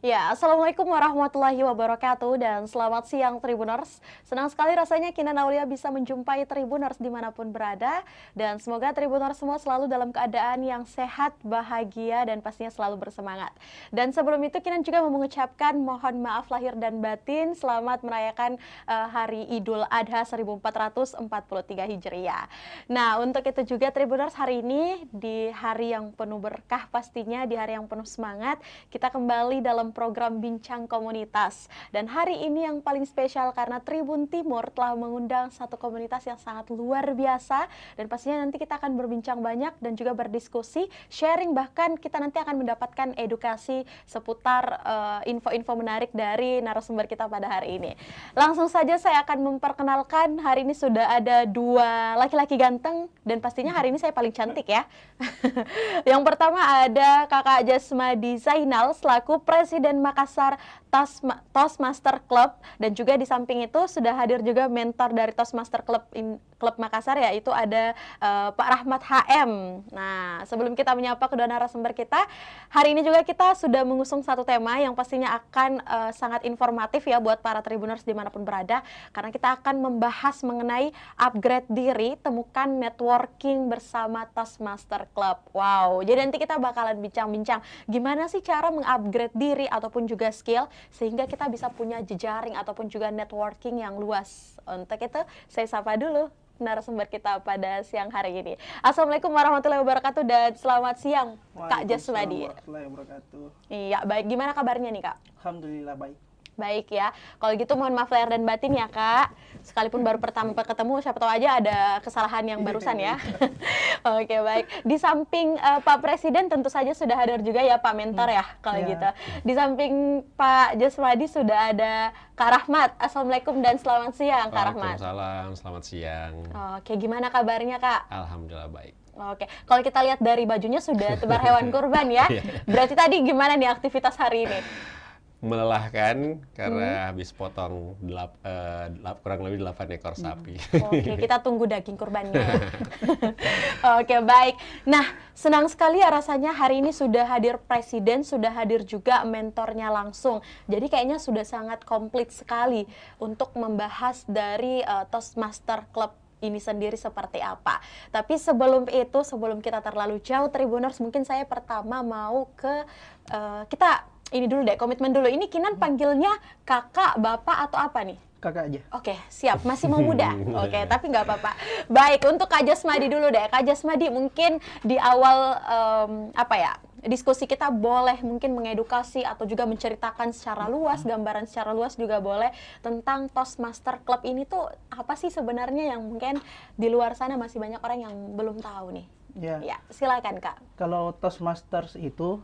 Ya, Assalamualaikum warahmatullahi wabarakatuh dan selamat siang Tribuners. Senang sekali rasanya Kinan Aulia bisa menjumpai Tribuners dimanapun berada. Dan semoga Tribuners semua selalu dalam keadaan yang sehat, bahagia, dan pastinya selalu bersemangat. Dan sebelum itu Kinan juga mau mengucapkan mohon maaf lahir dan batin. Selamat merayakan Hari Idul Adha 1443 Hijriah. Nah, untuk itu juga Tribuners, hari ini di hari yang penuh berkah pastinya, di hari yang penuh semangat, kita kembali dalam program Bincang Komunitas. Dan hari ini yang paling spesial karena Tribun Timur telah mengundang satu komunitas yang sangat luar biasa. Dan pastinya nanti kita akan berbincang banyak dan juga berdiskusi, sharing, bahkan kita nanti akan mendapatkan edukasi seputar info-info menarik dari narasumber kita pada hari ini. Langsung saja saya akan memperkenalkan, hari ini sudah ada dua laki-laki ganteng dan pastinya hari ini saya paling cantik ya. Yang pertama ada Kakak Jasmadi Zainal selaku Presiden Makassar Toastmaster Club, dan juga di samping itu sudah hadir juga mentor dari Toastmaster Club Makassar, yaitu ada Pak Rahmat HM. Nah, sebelum kita menyapa kedua narasumber kita, hari ini juga kita sudah mengusung satu tema yang pastinya akan sangat informatif ya buat para Tribuners dimanapun berada, karena kita akan membahas mengenai upgrade diri, temukan networking bersama Toastmaster Club. Wow, jadi nanti kita bakalan bincang-bincang gimana sih cara mengupgrade diri ataupun juga skill sehingga kita bisa punya jejaring ataupun juga networking yang luas. Untuk itu saya sapa dulu narasumber kita pada siang hari ini. Assalamualaikum warahmatullahi wabarakatuh dan selamat siang Kak Jasmadi. Warahmatullahi wabarakatuh. Iya, baik. Gimana kabarnya nih Kak? Alhamdulillah baik. Baik ya, kalau gitu mohon maaf lahir dan batin ya Kak. Sekalipun baru pertama ketemu, siapa tahu aja ada kesalahan yang barusan ya. Oke, baik. Di samping Pak Presiden tentu saja sudah hadir juga ya Pak Mentor ya, kalau gitu. Di samping Pak Jasmadi sudah ada Kak Rahmat. Assalamualaikum dan selamat siang Kak Rahmat. Waalaikumsalam, selamat siang. Oke, gimana kabarnya Kak? Alhamdulillah baik. Oke, kalau kita lihat dari bajunya sudah tebar hewan kurban ya. Berarti tadi gimana nih aktivitas hari ini? Melelahkan karena habis potong kurang lebih 8 ekor sapi. Oke, kita tunggu daging kurbannya. Oke, baik. Nah, senang sekali ya rasanya hari ini sudah hadir Presiden, sudah hadir juga mentornya langsung. Jadi kayaknya sudah sangat komplit sekali untuk membahas dari Toastmaster Club ini sendiri seperti apa. Tapi sebelum itu, sebelum kita terlalu jauh Tribuners, mungkin saya pertama mau ke kita ini dulu deh, komitmen dulu. Ini Kinan panggilnya kakak, bapak, atau apa nih? Kakak aja. Oke, siap. Masih mau muda. Oke, tapi nggak apa-apa. Baik, untuk Kak Jasmadi dulu deh. Kak Jasmadi, mungkin di awal diskusi kita boleh mungkin mengedukasi atau juga menceritakan secara luas, gambaran secara luas juga boleh tentang Toastmaster Club ini tuh apa sih sebenarnya yang mungkin di luar sana masih banyak orang yang belum tahu nih. Ya, silakan Kak. Kalau Toastmasters itu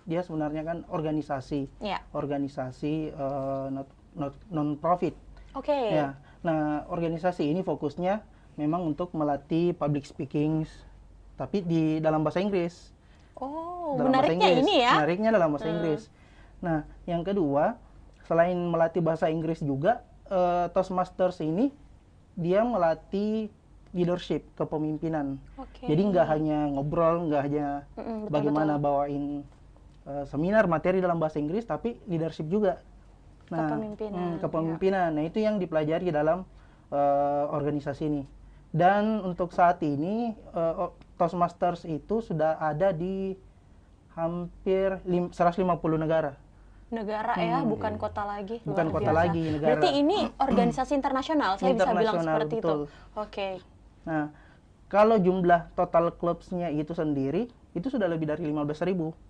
dia sebenarnya kan organisasi, organisasi non-profit. Oke. Ya, nah organisasi ini fokusnya memang untuk melatih public speaking, tapi di dalam bahasa Inggris. Oh, menariknya ini ya? Menariknya dalam bahasa Inggris. Nah, yang kedua, selain melatih bahasa Inggris juga, Toastmasters ini dia melatih leadership, kepemimpinan. Jadi nggak hanya ngobrol, nggak hanya bagaimana bawain seminar materi dalam bahasa Inggris, tapi leadership juga. Nah, kepemimpinan. Nah, itu yang dipelajari dalam organisasi ini. Dan untuk saat ini Toastmasters itu sudah ada di hampir 150 negara. Negara ya, bukan kota lagi. Bukan kota lagi, negara. Berarti ini organisasi internasional, saya bisa bilang seperti betul. Itu. Oke. Nah, kalau jumlah total clubs-nya itu sendiri, itu sudah lebih dari 15.000.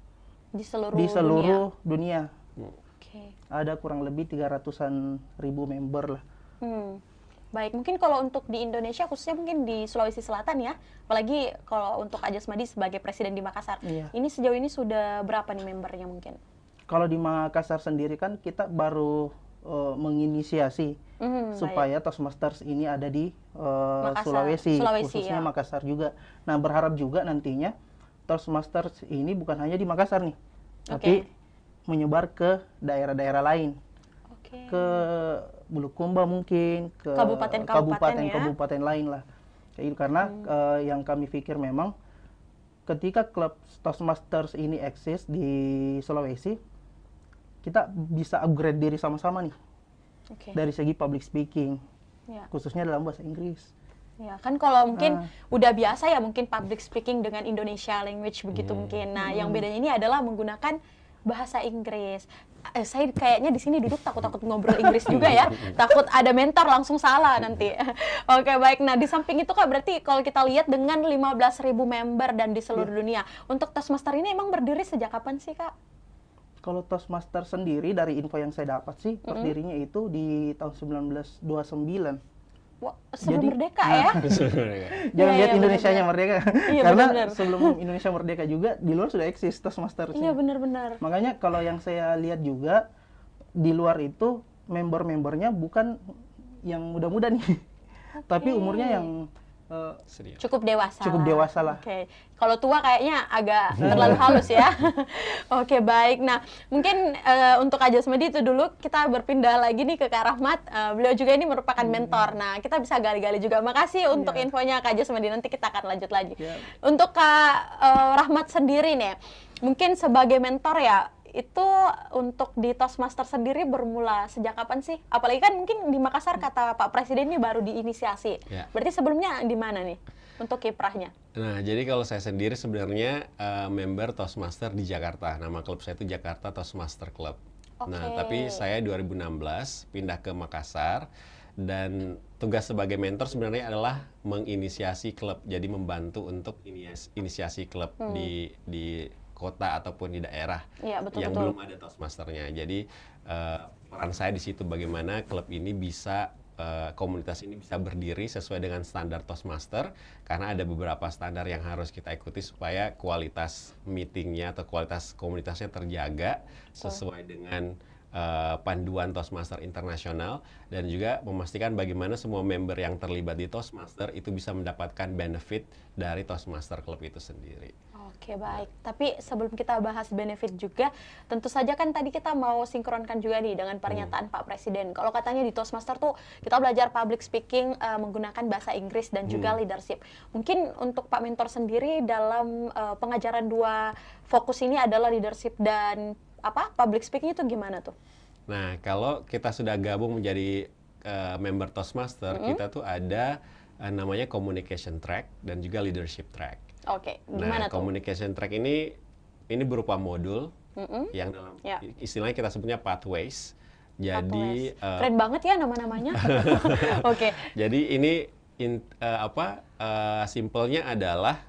Di seluruh dunia. Oke. Ada kurang lebih 300-an ribu member lah. Baik, mungkin kalau untuk di Indonesia, khususnya mungkin di Sulawesi Selatan ya, apalagi kalau untuk Jasmadi sebagai presiden di Makassar, ini sejauh ini sudah berapa nih membernya mungkin? Kalau di Makassar sendiri kan kita baru menginisiasi supaya Toastmasters ini ada di Sulawesi, khususnya Makassar juga. Nah, berharap juga nantinya Toastmasters ini bukan hanya di Makassar nih, tapi menyebar ke daerah-daerah lain, ke Bulukumba mungkin, ke kabupaten-kabupaten lain lah. Karena yang kami pikir memang ketika klub Toastmasters ini eksis di Sulawesi, kita bisa upgrade diri sama-sama nih Oke. dari segi public speaking, Ya. khususnya dalam bahasa Inggris. Ya, kan kalau mungkin udah biasa ya mungkin public speaking dengan Indonesia language begitu mungkin. Nah, yang bedanya ini adalah menggunakan bahasa Inggris. Saya kayaknya di sini duduk takut-takut ngobrol Inggris juga ya. Takut ada mentor langsung salah nanti. Oke, baik. Nah, di samping itu Kak, berarti kalau kita lihat dengan 15.000 member dan di seluruh dunia. Untuk Toastmaster ini emang berdiri sejak kapan sih, Kak? Kalau Toastmaster sendiri dari info yang saya dapat sih berdirinya itu di tahun 1929. Wah, sebelum Jadi, merdeka ya? Jangan Iya, lihat iya, Indonesianya merdeka. Iya, Karena benar-benar. sebelum Indonesia merdeka juga di luar sudah eksis Toastmaster. Iya, benar-benar. Makanya kalau yang saya lihat juga di luar itu member-membernya bukan yang muda-muda nih. Tapi umurnya yang Cukup dewasa. Cukup dewasa lah. Oke. Kalau tua kayaknya agak terlalu halus ya. Oke, baik. Nah, mungkin untuk Kak Jasmadi itu dulu kita berpindah lagi nih ke Kak Rahmat. Beliau juga ini merupakan mentor. Nah, kita bisa gali-gali juga. Makasih untuk infonya Kak Jasmadi. Nanti kita akan lanjut lagi. Untuk Kak Rahmat sendiri nih, mungkin sebagai mentor ya, itu untuk di Toastmaster sendiri bermula sejak kapan sih? Apalagi kan mungkin di Makassar kata Pak Presiden ini baru diinisiasi. Ya. Berarti sebelumnya di mana nih untuk kiprahnya? Nah, jadi kalau saya sendiri sebenarnya member Toastmaster di Jakarta. Nama klub saya itu Jakarta Toastmaster Club. Nah, tapi saya 2016 pindah ke Makassar dan tugas sebagai mentor sebenarnya adalah menginisiasi klub. Jadi membantu untuk inisiasi klub di kota ataupun di daerah yang belum ada Toastmasternya. Jadi peran saya di situ bagaimana klub ini bisa komunitas ini bisa berdiri sesuai dengan standar Toastmaster, karena ada beberapa standar yang harus kita ikuti supaya kualitas meetingnya atau kualitas komunitasnya terjaga sesuai dengan panduan Toastmaster internasional, dan juga memastikan bagaimana semua member yang terlibat di Toastmaster itu bisa mendapatkan benefit dari Toastmaster Club itu sendiri. Oke, baik. Tapi sebelum kita bahas benefit juga, tentu saja kan tadi kita mau sinkronkan juga nih dengan pernyataan Pak Presiden. Kalau katanya di Toastmaster tuh kita belajar public speaking menggunakan bahasa Inggris dan juga leadership. Mungkin untuk Pak Mentor sendiri dalam pengajaran dua fokus ini adalah leadership dan public speaking itu gimana tuh? Nah, kalau kita sudah gabung menjadi member Toastmaster, kita tuh ada namanya communication track dan juga leadership track. Oke, gimana tuh? Communication track ini berupa modul yang dalam istilahnya kita sebutnya pathways. Jadi keren banget ya nama-namanya. Oke. Jadi ini simpelnya adalah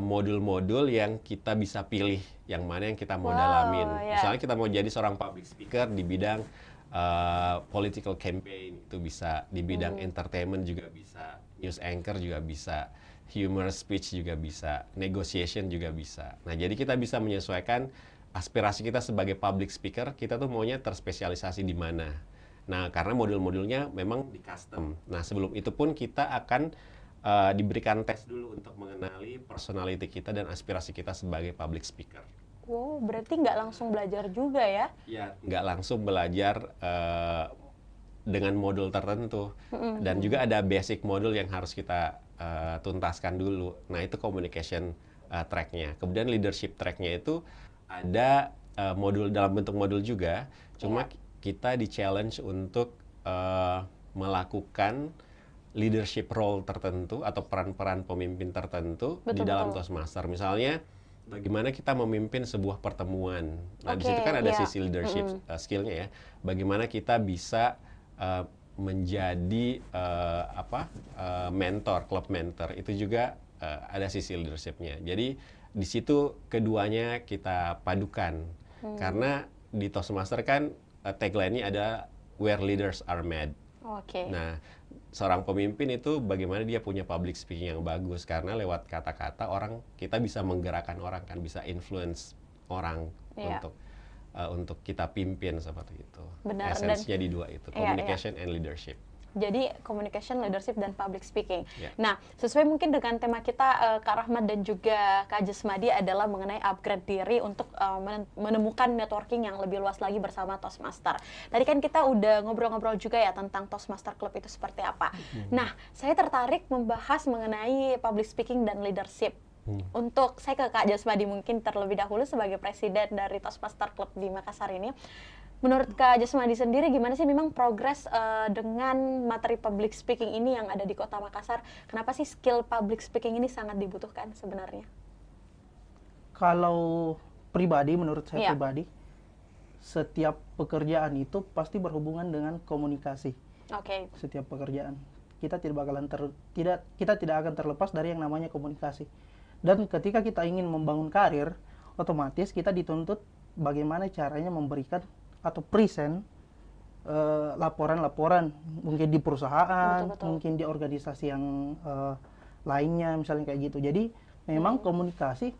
modul-modul yang kita bisa pilih yang mana yang kita mau dalamin. Misalnya kita mau jadi seorang public speaker di bidang political campaign, itu bisa di bidang entertainment juga bisa, news anchor juga bisa, humor speech juga bisa, negotiation juga bisa. Nah, jadi kita bisa menyesuaikan aspirasi kita sebagai public speaker, kita tuh maunya terspesialisasi di mana. Nah, karena modul-modulnya memang di custom. Nah, sebelum itu pun kita akan diberikan tes dulu untuk mengenali personality kita dan aspirasi kita sebagai public speaker. Wow, berarti nggak langsung belajar juga ya? Ya, nggak langsung belajar dengan modul tertentu. Dan juga ada basic modul yang harus kita tuntaskan dulu. Nah, itu communication track-nya. Kemudian leadership track-nya itu ada modul dalam bentuk modul juga. Cuma kita di-challenge untuk melakukan leadership role tertentu atau peran-peran pemimpin tertentu di dalam Toastmaster. Misalnya, bagaimana kita memimpin sebuah pertemuan. Nah, di situ kan ada sisi leadership skill-nya ya. Bagaimana kita bisa menjadi mentor, club mentor. Itu juga ada sisi leadership-nya. Jadi di situ keduanya kita padukan. Karena di Toastmaster kan tagline-nya ada where leaders are made. Nah, seorang pemimpin itu bagaimana dia punya public speaking yang bagus, karena lewat kata-kata kita bisa menggerakkan orang, kan bisa influence orang untuk kita pimpin seperti itu. Benar, esensinya di dua itu, communication and leadership. Jadi communication, leadership, dan public speaking. Nah, sesuai mungkin dengan tema kita, Kak Rahmat dan juga Kak Jasmadi adalah mengenai upgrade diri untuk menemukan networking yang lebih luas lagi bersama Toastmaster. Tadi kan kita udah ngobrol-ngobrol juga ya tentang Toastmaster Club itu seperti apa. Nah, saya tertarik membahas mengenai public speaking dan leadership. Mungkin untuk Kak Rahmat sendiri, Untuk saya ke Kak Jasmadi mungkin terlebih dahulu sebagai presiden dari Toastmaster Club di Makassar ini. Menurut Kak Jasmadi sendiri gimana sih memang progres dengan materi public speaking ini yang ada di Kota Makassar? Kenapa sih skill public speaking ini sangat dibutuhkan sebenarnya? Kalau pribadi, menurut saya Iya. pribadi, setiap pekerjaan itu pasti berhubungan dengan komunikasi. Oke. Setiap pekerjaan kita tidak akan terlepas dari yang namanya komunikasi. Dan ketika kita ingin membangun karir, otomatis kita dituntut bagaimana caranya memberikan atau present laporan-laporan, mungkin di perusahaan, Betul-betul. mungkin di organisasi yang lainnya, misalnya kayak gitu. Jadi memang komunikasi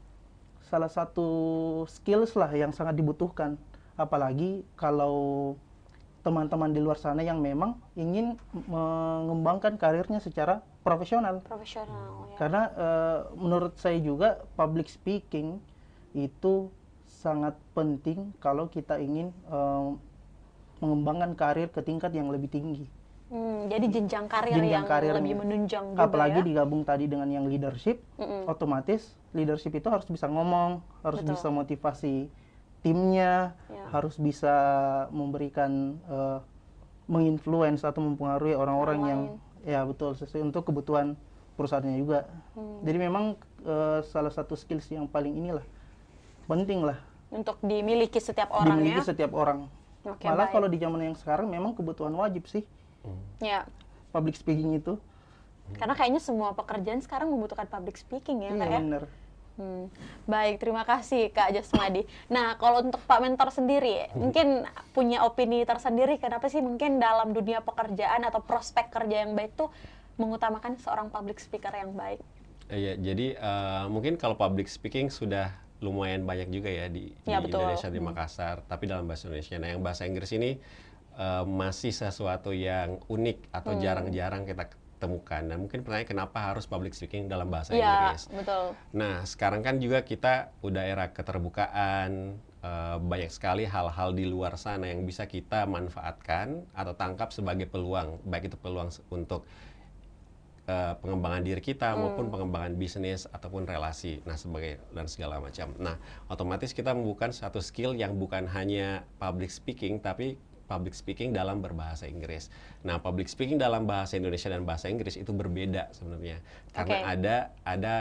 salah satu skills lah yang sangat dibutuhkan. Apalagi kalau teman-teman di luar sana yang memang ingin mengembangkan karirnya secara profesional. Profesional ya. Karena menurut saya juga public speaking itu sangat penting kalau kita ingin mengembangkan karir ke tingkat yang lebih tinggi. Jadi jenjang karir Jenjang yang karirnya. lebih menunjang juga Apalagi ya. digabung tadi dengan yang leadership, otomatis leadership itu harus bisa ngomong, harus Betul. bisa motivasi timnya, Ya. harus bisa memberikan menginfluence atau mempengaruhi orang-orang yang ya betul sesuai untuk kebutuhan perusahaannya juga. Jadi memang salah satu skills yang paling inilah penting lah Untuk dimiliki setiap orang dimiliki ya. setiap orang. Oke, Malah baik. kalau di zaman yang sekarang memang kebutuhan wajib sih Ya. public speaking itu. Karena kayaknya semua pekerjaan sekarang membutuhkan public speaking ya, Iya Kak ya. bener. Baik, terima kasih Kak Jasmadi. Nah, kalau untuk Pak Mentor sendiri, mungkin punya opini tersendiri kenapa sih mungkin dalam dunia pekerjaan atau prospek kerja yang baik tuh mengutamakan seorang public speaker yang baik? Iya, jadi mungkin kalau public speaking sudah lumayan banyak juga ya di Ya, betul. Indonesia, di Makassar, tapi dalam bahasa Indonesia. Nah, yang bahasa Inggris ini masih sesuatu yang unik atau jarang-jarang kita temukan. Dan mungkin pertanyaan kenapa harus public speaking dalam bahasa Iya, Inggris? betul. Nah, sekarang kan juga kita udah era keterbukaan, banyak sekali hal-hal di luar sana yang bisa kita manfaatkan atau tangkap sebagai peluang, baik itu peluang untuk pengembangan diri kita maupun pengembangan bisnis ataupun relasi, nah sebagai dan segala macam. Nah, otomatis kita membuka satu skill yang bukan hanya public speaking, tapi public speaking dalam berbahasa Inggris. Nah, public speaking dalam bahasa Indonesia dan bahasa Inggris itu berbeda sebenarnya, karena ada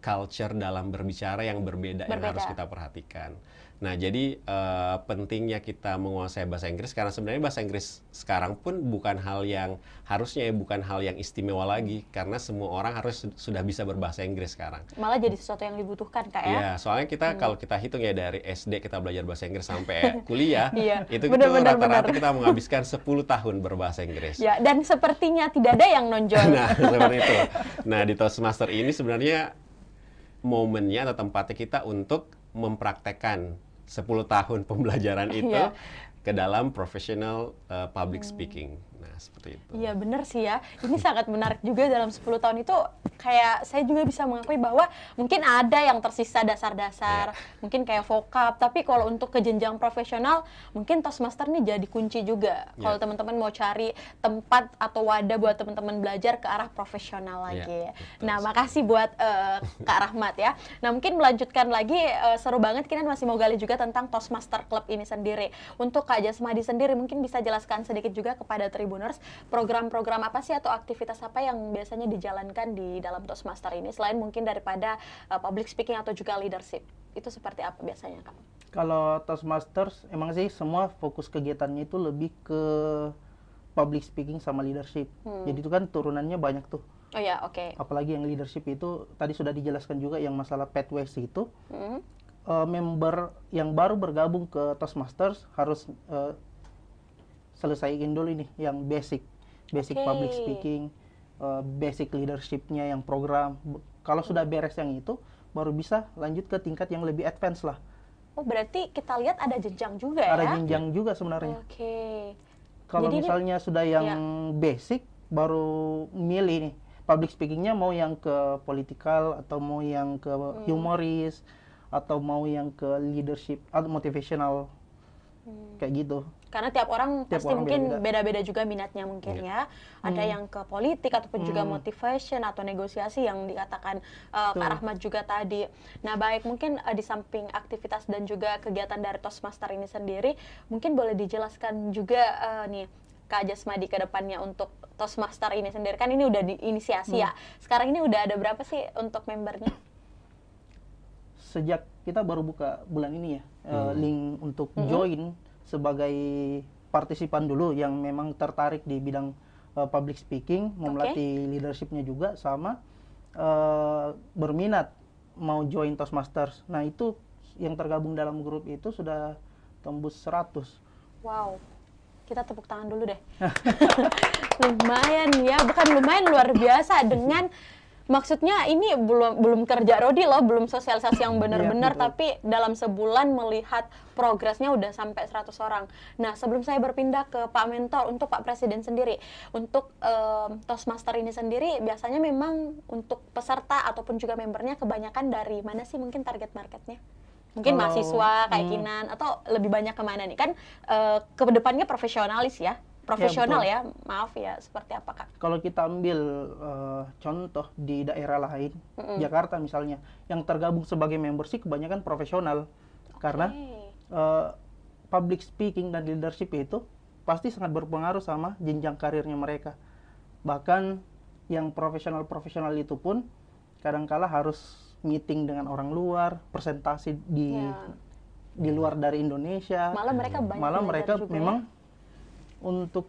culture dalam berbicara yang berbeda yang harus kita perhatikan. Nah, jadi pentingnya kita menguasai bahasa Inggris karena sebenarnya bahasa Inggris sekarang pun bukan hal yang bukan hal yang istimewa lagi karena semua orang harus sudah bisa berbahasa Inggris sekarang. Malah jadi sesuatu yang dibutuhkan, Kak ya. Iya, soalnya kita kalau kita hitung ya dari SD kita belajar bahasa Inggris sampai kuliah, itu rata-rata kita menghabiskan 10 tahun berbahasa Inggris. Ya, dan sepertinya tidak ada yang nonjol. Nah, seperti itu. Nah, di Toastmaster ini sebenarnya momennya atau tempatnya kita untuk mempraktekkan 10 tahun pembelajaran itu ke dalam professional public speaking. Nah, seperti itu. Iya, benar sih ya. Ini sangat menarik juga dalam 10 tahun itu kayak saya juga bisa mengakui bahwa mungkin ada yang tersisa dasar-dasar, mungkin kayak vokab, tapi kalau untuk ke jenjang profesional, mungkin Toastmaster nih jadi kunci juga. Kalau teman-teman mau cari tempat atau wadah buat teman-teman belajar ke arah profesional lagi. Nah, makasih buat Kak Rahmat ya. Nah, mungkin melanjutkan lagi, seru banget kita masih mau gali juga tentang Toastmaster Club ini sendiri. Untuk Kak Jasmadi sendiri mungkin bisa jelaskan sedikit juga kepada Tribuners, program-program apa sih atau aktivitas apa yang biasanya dijalankan di dalam Toastmaster ini selain mungkin daripada public speaking atau juga leadership. Itu seperti apa biasanya, Kak? Kalau Toastmasters emang sih semua fokus kegiatannya itu lebih ke public speaking sama leadership. Jadi itu kan turunannya banyak tuh. Oh ya, oke. Apalagi yang leadership itu tadi sudah dijelaskan juga yang masalah pathways itu. Member yang baru bergabung ke Toastmasters harus selesaiin dulu ini yang basic public speaking, basic leadershipnya yang program. Kalau sudah beres yang itu, baru bisa lanjut ke tingkat yang lebih advance lah. Oh, berarti kita lihat ada jenjang juga ya? Ada jenjang juga sebenarnya. Oke. Kalau Jadi misalnya sudah yang basic, baru milih nih public speakingnya mau yang ke political atau mau yang ke humoris atau mau yang ke leadership atau motivational. kayak gitu. Karena tiap orang Tiap pasti orang mungkin beda-beda. beda-beda juga minatnya mungkin ya. Ada yang ke politik ataupun juga motivation atau negosiasi yang dikatakan Kak Rahmat juga tadi. Nah baik, mungkin di samping aktivitas dan juga kegiatan dari Toastmaster ini sendiri, mungkin boleh dijelaskan juga nih Kak Jasmadi ke depannya untuk Toastmaster ini sendiri. Kan ini udah diinisiasi ya. Sekarang ini udah ada berapa sih untuk membernya? Sejak kita baru buka bulan ini ya, link untuk join sebagai partisipan dulu yang memang tertarik di bidang public speaking, mau melatih leadershipnya juga, sama berminat mau join Toastmasters. Nah itu yang tergabung dalam grup itu sudah tembus 100. Wow, kita tepuk tangan dulu deh. Lumayan ya, bukan lumayan, luar biasa. Dengan maksudnya ini belum kerja Rodi loh, belum sosialisasi yang benar-benar, tapi dalam sebulan melihat progresnya udah sampai 100 orang. Nah, sebelum saya berpindah ke Pak Mentor, untuk Pak Presiden sendiri, untuk Toastmaster ini sendiri, biasanya memang untuk peserta ataupun juga membernya kebanyakan dari mana sih mungkin target marketnya? Mungkin mahasiswa kayak Kinan, atau lebih banyak kemana nih? Kan ke depannya profesionalis ya? Profesional ya, maaf ya, seperti apa Kak? Kalau kita ambil contoh di daerah lain, Jakarta misalnya, yang tergabung sebagai membership kebanyakan profesional, karena public speaking dan leadership itu pasti sangat berpengaruh sama jenjang karirnya mereka. Bahkan yang profesional-profesional itu pun kadangkala harus meeting dengan orang luar, presentasi di luar dari Indonesia. Malah mereka juga memang untuk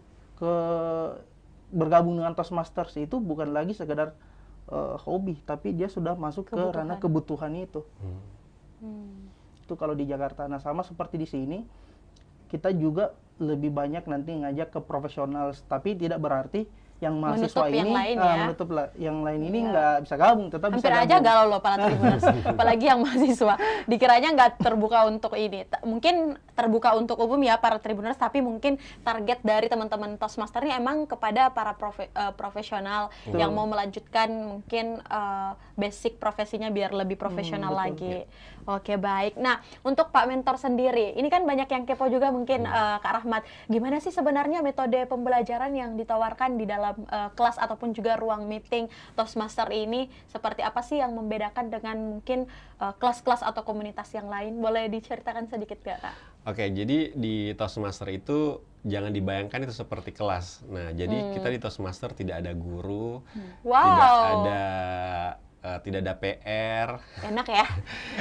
bergabung dengan Toastmasters itu bukan lagi sekedar hobi, tapi dia sudah masuk ke ranah kebutuhan itu. Itu kalau di Jakarta. Nah sama seperti di sini, kita juga lebih banyak nanti ngajak ke profesional, tapi tidak berarti yang mahasiswa menutup ini yang lain ya. menutup yang lain ini nggak bisa gabung, tetap hampir bisa gabung. Aja galau loh para Tribuners, apalagi yang mahasiswa dikiranya nggak terbuka untuk ini. Mungkin terbuka untuk umum ya para Tribuners, tapi mungkin target dari teman-teman Toastmaster ini emang kepada para profesional yang mau melanjutkan mungkin basic profesinya biar lebih profesional lagi. Oke baik. Nah untuk Pak Mentor sendiri, ini kan banyak yang kepo juga mungkin Kak Rahmat, gimana sih sebenarnya metode pembelajaran yang ditawarkan di dalam kelas ataupun juga ruang meeting Toastmaster ini? Seperti apa sih yang membedakan dengan mungkin kelas-kelas atau komunitas yang lain? Boleh diceritakan sedikit gak Kak? Oke, jadi di Toastmaster itu jangan dibayangkan itu seperti kelas. Nah, jadi kita di Toastmaster tidak ada guru, tidak ada PR, enak ya,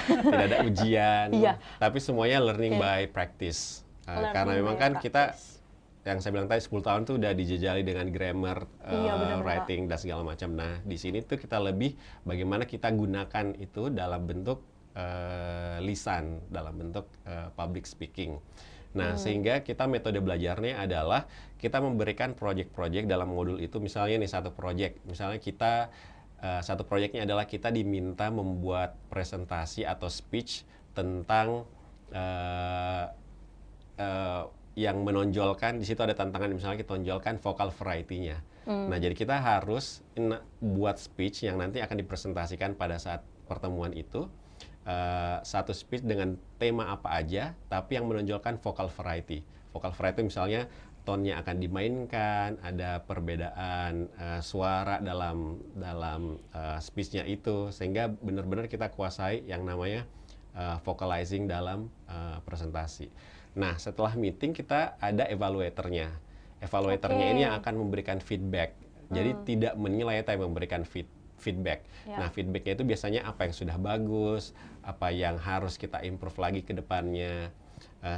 tidak ada ujian, tapi semuanya learning by practice. Karena memang kan kita, yang saya bilang tadi 10 tahun tuh udah dijejali dengan grammar, writing dan segala macam. Nah, di sini tuh kita lebih bagaimana kita gunakan itu dalam bentuk lisan, dalam bentuk public speaking. Nah, sehingga kita metode belajarnya adalah kita memberikan project-project dalam modul itu. Misalnya nih satu project, misalnya kita satu proyeknya adalah kita diminta membuat presentasi atau speech tentang yang menonjolkan, di situ ada tantangan, misalnya kita tonjolkan vokal variety-nya. Nah, jadi kita harus buat speech yang nanti akan dipresentasikan pada saat pertemuan itu. Satu speech dengan tema apa aja, tapi yang menonjolkan vokal variety. Vokal variety misalnya tone-nya akan dimainkan, ada perbedaan suara dalam speech-nya itu, sehingga benar-benar kita kuasai yang namanya vocalizing dalam presentasi. Nah, setelah meeting kita ada evaluatornya. Evaluatornya ini yang akan memberikan feedback. Jadi tidak menilai, tapi memberikan feedback. Nah, feedbacknya itu biasanya apa yang sudah bagus, apa yang harus kita improve lagi ke depannya.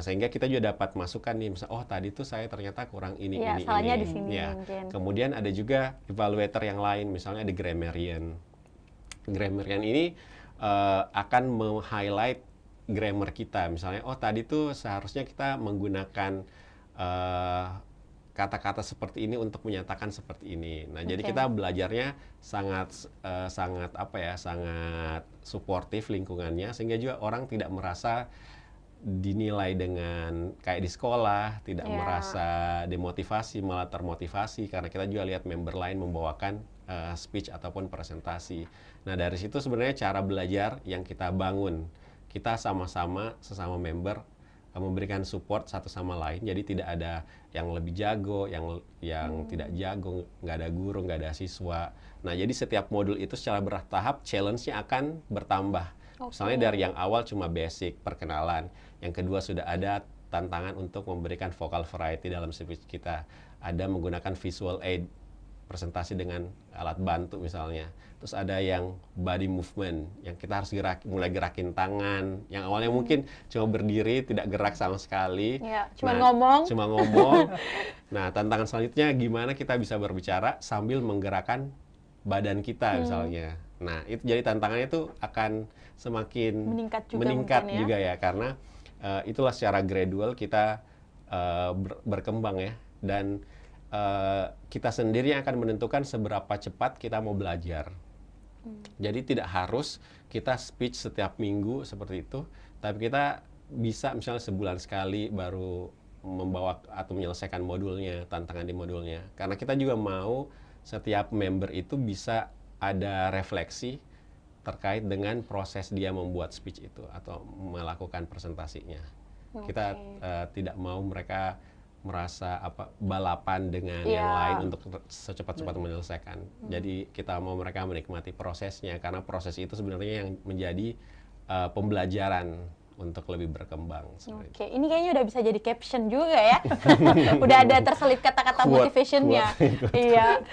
Sehingga kita juga dapat masukan nih, misalnya, oh tadi tuh saya ternyata kurang ini. Salahnya di sini mungkin. Kemudian ada juga evaluator yang lain, misalnya ada grammarian. Grammarian ini akan meng-highlight grammar kita. Misalnya, oh tadi tuh seharusnya kita menggunakan kata-kata seperti ini untuk menyatakan seperti ini. Nah, jadi kita belajarnya sangat suportif lingkungannya, sehingga juga orang tidak merasa dinilai dengan kayak di sekolah, tidak merasa demotivasi, malah termotivasi, karena kita juga lihat member lain membawakan speech ataupun presentasi. Nah, dari situ sebenarnya cara belajar yang kita bangun. Kita sama-sama sesama member memberikan support satu sama lain. Jadi tidak ada yang lebih jago, yang tidak jago, nggak ada guru, nggak ada siswa. Nah, jadi setiap modul itu secara bertahap challenge-nya akan bertambah. Misalnya dari yang awal cuma basic, perkenalan. Yang kedua sudah ada tantangan untuk memberikan vocal variety dalam speech kita. Ada menggunakan visual aid, presentasi dengan alat bantu misalnya. Terus ada yang body movement, yang kita harus mulai gerakin tangan. Yang awalnya mungkin cuma berdiri, tidak gerak sama sekali. Ya, cuma ngomong. Cuma ngomong. Nah, tantangan selanjutnya gimana kita bisa berbicara sambil menggerakkan badan kita misalnya. Nah, itu jadi tantangannya itu akan semakin meningkat juga ya, karena itulah secara gradual kita berkembang ya. Dan kita sendiri yang akan menentukan seberapa cepat kita mau belajar. Jadi tidak harus kita speech setiap minggu seperti itu, tapi kita bisa misalnya sebulan sekali baru membawa atau menyelesaikan modulnya, tantangan di modulnya. Karena kita juga mau setiap member itu bisa ada refleksi terkait dengan proses dia membuat speech itu atau melakukan presentasinya. Kita tidak mau mereka merasa balapan dengan yang lain untuk secepat-cepat menyelesaikan. Jadi kita mau mereka menikmati prosesnya, karena proses itu sebenarnya yang menjadi pembelajaran untuk lebih berkembang. Oke, ini kayaknya udah bisa jadi caption juga ya. Udah ada terselip kata-kata motivationnya. Iya.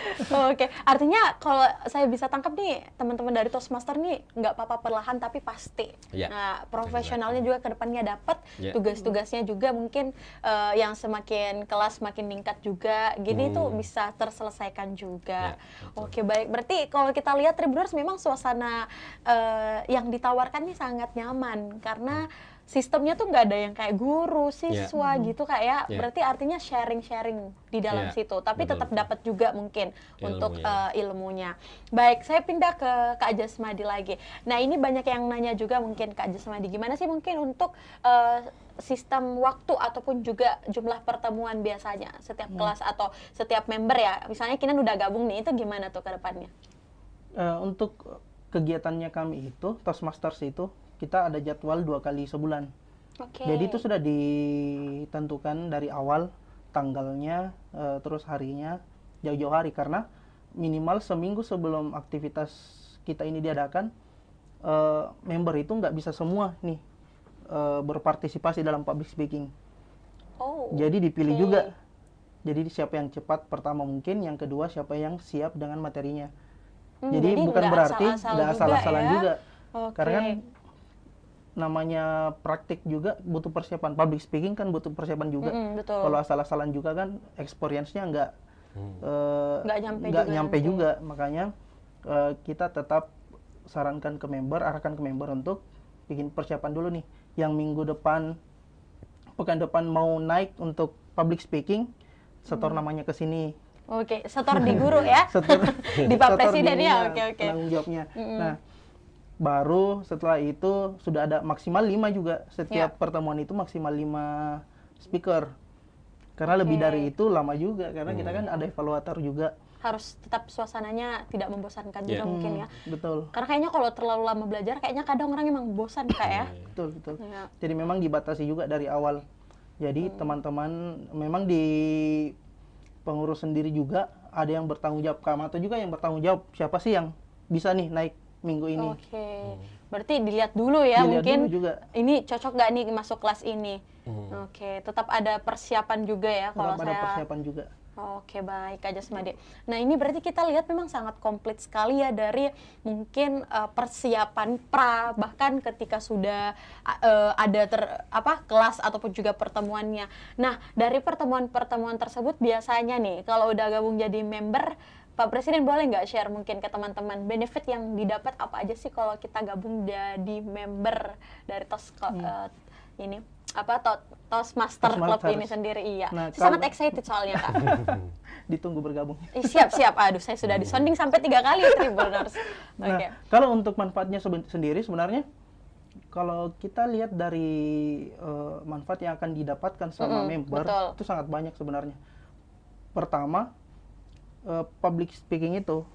Oke, artinya kalau saya bisa tangkap nih, teman-teman dari Toastmaster nih nggak apa-apa perlahan tapi pasti. Nah, profesionalnya juga ke depannya dapat, tugas-tugasnya juga mungkin yang semakin kelas makin meningkat juga. Gini tuh bisa terselesaikan juga. Oke, baik. Berarti kalau kita lihat Tribuners memang suasana yang ditawarkan nih sangat nyaman karena sistemnya tuh nggak ada yang kayak guru, siswa gitu Kak ya. Berarti artinya sharing-sharing di dalam situ. Tapi tetap dapat juga mungkin untuk ilmunya. Baik, saya pindah ke Kak Jasmadi lagi. Nah, ini banyak yang nanya juga mungkin Kak Jasmadi, gimana sih mungkin untuk sistem waktu ataupun juga jumlah pertemuan biasanya setiap kelas atau setiap member ya. Misalnya Kinan udah gabung nih, itu gimana tuh ke depannya? Untuk kegiatannya kami itu, Toastmasters itu, kita ada jadwal 2 kali sebulan. Jadi itu sudah ditentukan dari awal tanggalnya, terus harinya, jauh-jauh hari. Karena minimal seminggu sebelum aktivitas kita ini diadakan, member itu nggak bisa semua nih berpartisipasi dalam public speaking. Jadi dipilih juga. Jadi siapa yang cepat pertama mungkin, yang kedua siapa yang siap dengan materinya. Jadi bukan berarti nggak asal-asalan juga. Karena kan namanya praktik juga butuh persiapan. Public speaking kan butuh persiapan juga. Kalau asal-asalan juga kan experience-nya nggak nyampe juga. Makanya kita tetap sarankan ke member, arahkan ke member untuk bikin persiapan dulu nih. Yang minggu depan, pekan depan mau naik untuk public speaking, setor namanya ke sini. Oke, setor di guru ya? Setor di Pak Presiden ya? Oke. Penanggung jawabnya. Nah, baru setelah itu sudah ada maksimal 5 juga. Setiap pertemuan itu maksimal 5 speaker. Karena lebih dari itu lama juga, karena kita kan ada evaluator juga. Harus tetap suasananya tidak membosankan juga mungkin ya. Betul. Karena kayaknya kalau terlalu lama belajar, kayaknya kadang orang emang bosan Kak ya. Betul. Jadi memang dibatasi juga dari awal. Jadi teman-teman memang di pengurus sendiri juga ada yang bertanggung jawab. Kamato juga yang bertanggung jawab. Siapa sih yang bisa nih naik minggu ini? Berarti dilihat dulu ya, dilihat mungkin dulu juga. Ini cocok nggak nih masuk kelas ini. Tetap ada persiapan juga ya kalau tetap ada persiapan juga. Oke, baik Kak Jasmadi. Nah, ini berarti kita lihat memang sangat komplit sekali ya, dari mungkin persiapan bahkan ketika sudah ada kelas ataupun juga pertemuannya. Nah, dari pertemuan-pertemuan tersebut biasanya nih kalau udah gabung jadi member, Pak Presiden boleh nggak share mungkin ke teman-teman benefit yang didapat apa aja sih kalau kita gabung jadi member dari Toastmaster Club ini sendiri? Iya. Nah, sangat excited soalnya Kak. Ditunggu bergabung. Siap. Aduh, saya sudah disonding sampai 3 kali Tribuners. Nah, kalau untuk manfaatnya sendiri sebenarnya, kalau kita lihat dari manfaat yang akan didapatkan sama member, itu sangat banyak sebenarnya. Pertama, public speaking itu,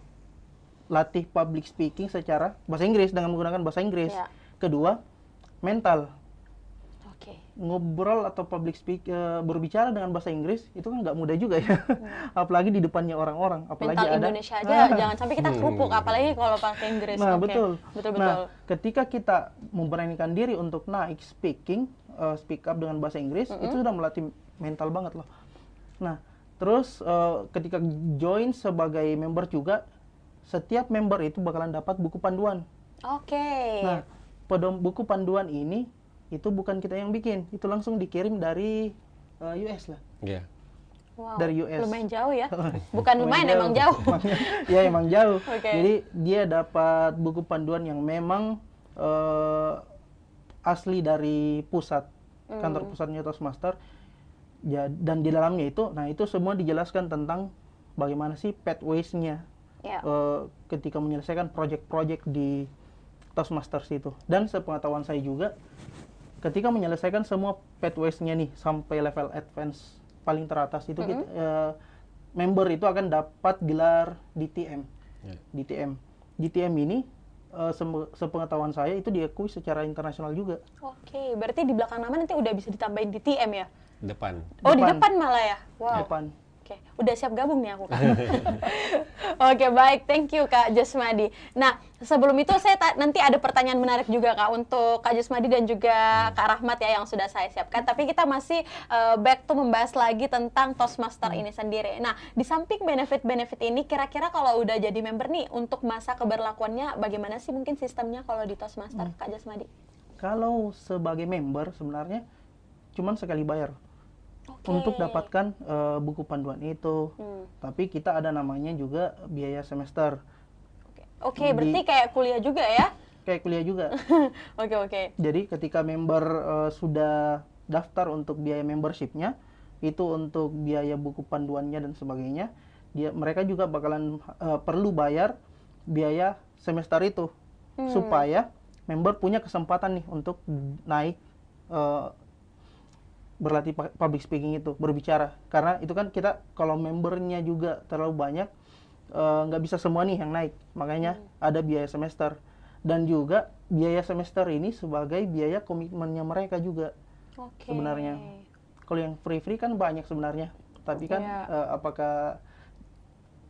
latih public speaking secara bahasa Inggris dengan menggunakan bahasa Inggris. Kedua, mental. Ngobrol atau public speak, berbicara dengan bahasa Inggris itu kan nggak mudah juga ya. Apalagi di depannya orang-orang. Apalagi Mental ada Indonesia aja, jangan sampai kita kerupuk, apalagi kalau pakai Inggris. Nah, betul. Betul. Nah, ketika kita memberanikan diri untuk naik speak up dengan bahasa Inggris, itu sudah melatih mental banget loh. Nah, terus ketika join sebagai member juga, setiap member itu bakalan dapat buku panduan. Nah, buku panduan ini itu bukan kita yang bikin, itu langsung dikirim dari US lah. Wow, dari US. Lumayan jauh ya? Bukan lumayan, emang jauh. Ya, emang jauh. Jadi dia dapat buku panduan yang memang asli dari pusat, kantor pusatnya Toastmaster. Ya, dan di dalamnya itu, nah itu semua dijelaskan tentang bagaimana sih pathways-nya ketika menyelesaikan project-project di Toastmasters itu. Dan sepengetahuan saya juga, ketika menyelesaikan semua pathways-nya nih sampai level advance paling teratas itu, member itu akan dapat gelar DTM. DTM ini sepengetahuan saya itu diakui secara internasional juga. Berarti di belakang nama nanti udah bisa ditambahin DTM ya? Depan. Di depan malah ya? Wow. Depan. Udah siap gabung nih aku, Kak. Baik, thank you Kak Jasmadi. Nah, sebelum itu saya nanti ada pertanyaan menarik juga Kak untuk Kak Jasmadi dan juga Kak Rahmat ya yang sudah saya siapkan. Tapi kita masih back to membahas lagi tentang Toastmaster ini sendiri. Nah, di samping benefit-benefit ini, kira-kira kalau udah jadi member nih, untuk masa keberlakuannya bagaimana sih mungkin sistemnya kalau di Toastmaster, Kak Jasmadi? Kalau sebagai member sebenarnya cuman sekali bayar. Untuk dapatkan buku panduan itu. Tapi kita ada namanya juga biaya semester. Berarti kayak kuliah juga ya? Kayak kuliah juga. Jadi ketika member sudah daftar untuk biaya membershipnya, itu untuk biaya buku panduannya dan sebagainya, mereka juga bakalan perlu bayar biaya semester itu. Supaya member punya kesempatan nih untuk naik berlatih public speaking itu, berbicara. Karena itu kan kita kalau membernya juga terlalu banyak, nggak bisa semua nih yang naik. Makanya ada biaya semester. Dan juga biaya semester ini sebagai biaya komitmennya mereka juga sebenarnya. Kalau yang free-free kan banyak sebenarnya. Tapi kan apakah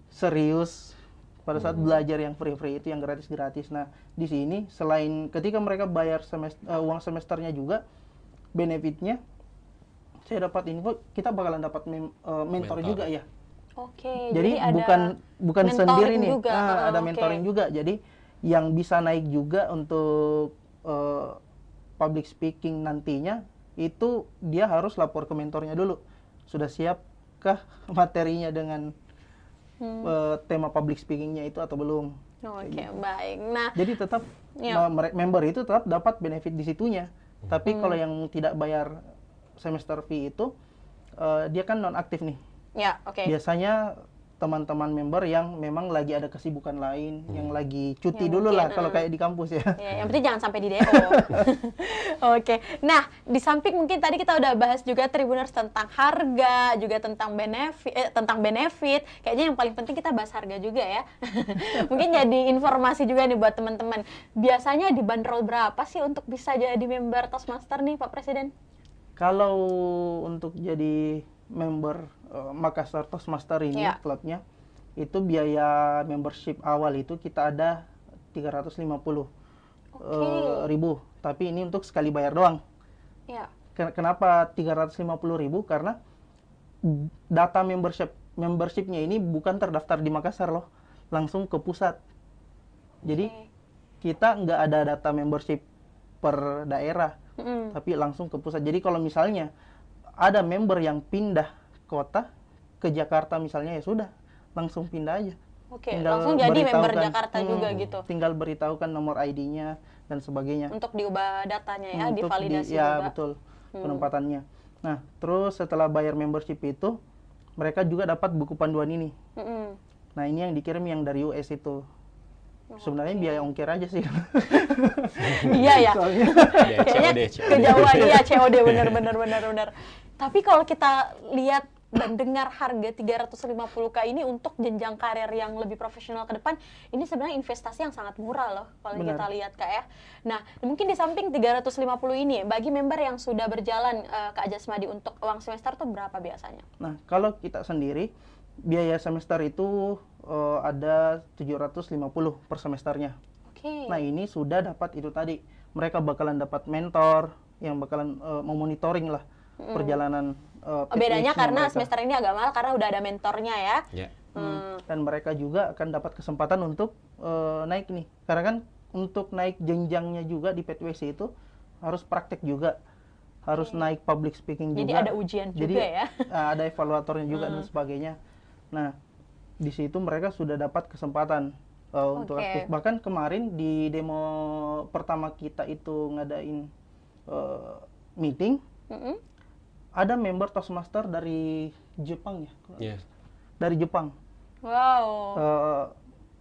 serius pada saat belajar yang free-free itu, yang gratis-gratis. Nah, di sini selain ketika mereka bayar uang semesternya juga, benefitnya saya dapat info, kita bakalan dapat mentor juga ya. Jadi bukan sendiri nih. Ada mentoring juga. Jadi yang bisa naik juga untuk public speaking nantinya, itu dia harus lapor ke mentornya dulu. Sudah siapkah materinya dengan tema public speakingnya itu atau belum? Baik. Nah, jadi tetap member itu tetap dapat benefit di situnya. Tapi kalau yang tidak bayar semester fee itu, dia kan non-aktif nih. Biasanya teman-teman member yang memang lagi ada kesibukan lain, yang lagi cuti dulu lah kalau kayak di kampus ya. Yang penting jangan sampai di DO. Nah, di samping mungkin tadi kita udah bahas juga Tribuners tentang harga, juga tentang benefit. Kayaknya yang paling penting kita bahas harga juga ya. Mungkin jadi informasi juga nih buat teman-teman. Biasanya dibanderol berapa sih untuk bisa jadi member Toastmaster nih, Pak Presiden? Kalau untuk jadi member Makassar Toastmaster ini, klubnya, itu biaya membership awal itu kita ada 350 ribu. Tapi ini untuk sekali bayar doang. Kenapa 350 ribu? Karena data membershipnya ini bukan terdaftar di Makassar loh, langsung ke pusat. Jadi kita nggak ada data membership per daerah, tapi langsung ke pusat. Jadi kalau misalnya ada member yang pindah kota ke Jakarta misalnya, ya sudah, langsung pindah aja. Langsung jadi member Jakarta juga gitu. Tinggal beritahukan nomor ID-nya dan sebagainya. Untuk diubah datanya ya, divalidasi juga. juga. Betul, penempatannya. Nah, terus setelah bayar membership itu, mereka juga dapat buku panduan ini. Nah, ini yang dikirim yang dari US itu. Sebenarnya biaya ongkir aja sih. Iya ya. Kayaknya kejauhan, iya COD, bener. Tapi kalau kita lihat mendengar harga 350K ini untuk jenjang karir yang lebih profesional ke depan, ini sebenarnya investasi yang sangat murah loh kalau kita lihat Kak ya. Nah, mungkin di samping 350 ini, bagi member yang sudah berjalan Kak Jasmadi, untuk uang semester tuh berapa biasanya? Nah, kalau kita sendiri, biaya semester itu ada 750 per semesternya. Nah, ini sudah dapat itu tadi. Mereka bakalan dapat mentor yang bakalan memonitoring lah perjalanan bedanya karena mereka. semester ini agak mahal karena udah ada mentornya ya. Dan mereka juga akan dapat kesempatan untuk naik nih. Karena kan untuk naik jenjangnya juga di PTWC itu harus praktek juga. Harus naik public speaking juga. Jadi ada ujian juga ya. Ada evaluatornya juga dan sebagainya. Nah, di situ mereka sudah dapat kesempatan untuk aktif. Bahkan kemarin di demo pertama kita itu ngadain meeting, ada member Toastmaster dari Jepang ya, dari Jepang. Wow.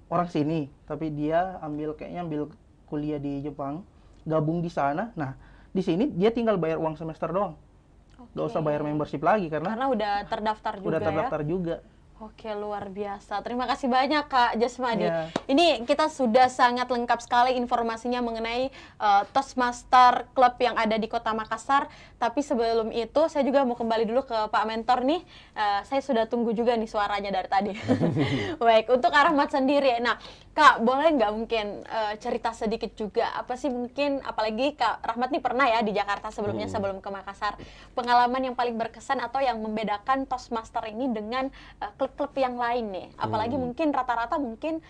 Orang sini, tapi dia kayaknya ambil kuliah di Jepang, gabung di sana. Nah, di sini dia tinggal bayar uang semester doang, nggak usah bayar membership lagi karena udah terdaftar juga. Udah terdaftar juga. Oke, luar biasa. Terima kasih banyak Kak Jasmadi. Ini kita sudah sangat lengkap sekali informasinya mengenai Toastmaster Club yang ada di Kota Makassar. Tapi sebelum itu, saya juga mau kembali dulu ke Pak Mentor nih. Saya sudah tunggu juga nih suaranya dari tadi. Baik, untuk Kak Rahmat sendiri. Nah, Kak, boleh nggak mungkin cerita sedikit juga, apa sih mungkin, apalagi Kak Rahmat nih pernah ya di Jakarta sebelumnya, sebelum ke Makassar. Pengalaman yang paling berkesan atau yang membedakan Toastmaster ini dengan klub yang lain nih, apalagi mungkin rata-rata mungkin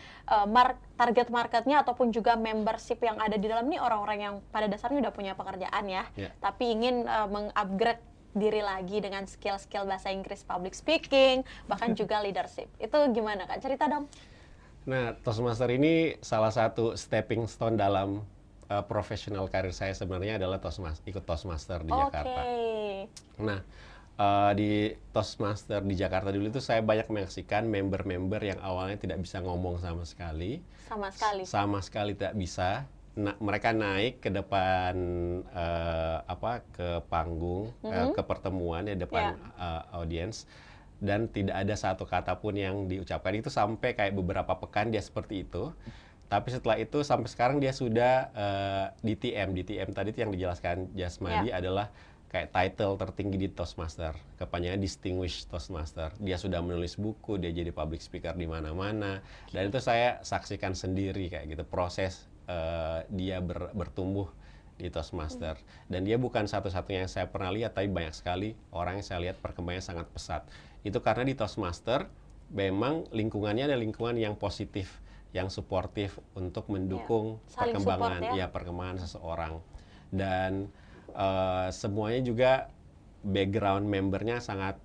target marketnya ataupun juga membership yang ada di dalam nih orang-orang yang pada dasarnya udah punya pekerjaan ya, tapi ingin mengupgrade diri lagi dengan skill-skill bahasa Inggris, public speaking, bahkan juga leadership. Itu gimana Kak? Cerita dong. Nah, Toastmaster ini salah satu stepping stone dalam profesional karir saya sebenarnya adalah ikut Toastmaster di Jakarta. Nah, di Toastmaster di Jakarta dulu itu saya banyak menyaksikan member-member yang awalnya tidak bisa ngomong sama sekali. Sama sekali tidak bisa. Mereka naik ke depan ke panggung, ke pertemuan ya depan audiens, dan tidak ada satu kata pun yang diucapkan. Itu sampai kayak beberapa pekan dia seperti itu. Tapi setelah itu sampai sekarang dia sudah DTM. DTM tadi yang dijelaskan Jasmadi adalah kayak title tertinggi di Toastmaster, kepanjangan Distinguished Toastmaster. Dia sudah menulis buku, dia jadi public speaker di mana-mana, dan itu saya saksikan sendiri kayak gitu proses dia bertumbuh di Toastmaster. Dan dia bukan satu-satunya yang saya pernah lihat, tapi banyak sekali orang yang saya lihat perkembangannya sangat pesat. Itu karena di Toastmaster memang lingkungannya ada lingkungan yang positif, yang suportif untuk mendukung perkembangan seseorang. Dan semuanya juga background membernya sangat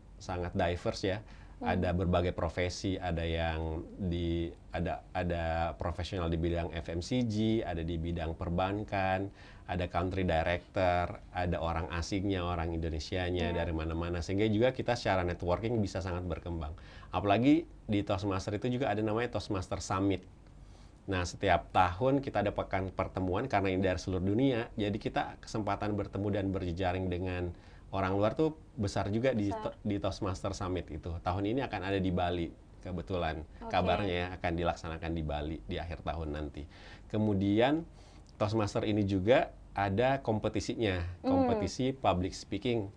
diverse ya. Ada berbagai profesi, ada yang ada profesional di bidang FMCG, ada di bidang perbankan, ada country director, ada orang asingnya, orang Indonesianya dari mana-mana, sehingga juga kita secara networking bisa sangat berkembang. Apalagi di Toastmaster itu juga ada namanya Toastmaster Summit. Nah, setiap tahun kita ada pekan pertemuan karena ini dari seluruh dunia, jadi kita kesempatan bertemu dan berjejaring dengan orang luar tuh besar juga di Toastmaster Summit itu. Tahun ini akan ada di Bali, kebetulan kabarnya ya, akan dilaksanakan di Bali di akhir tahun nanti. Kemudian Toastmaster ini juga ada kompetisinya, kompetisi public speaking.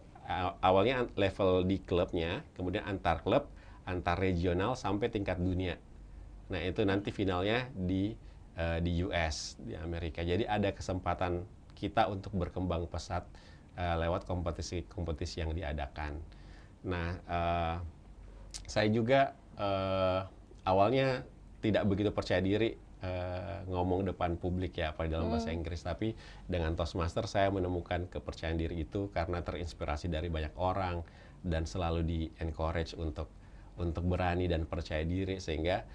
Awalnya level di klubnya, kemudian antar klub, antar regional sampai tingkat dunia. Nah, itu nanti finalnya di US, di Amerika. Jadi ada kesempatan kita untuk berkembang pesat lewat kompetisi yang diadakan. Nah, saya juga awalnya tidak begitu percaya diri ngomong depan publik ya, apalagi dalam bahasa Inggris. Tapi dengan Toastmaster saya menemukan kepercayaan diri itu karena terinspirasi dari banyak orang dan selalu di-encourage untuk berani dan percaya diri, sehingga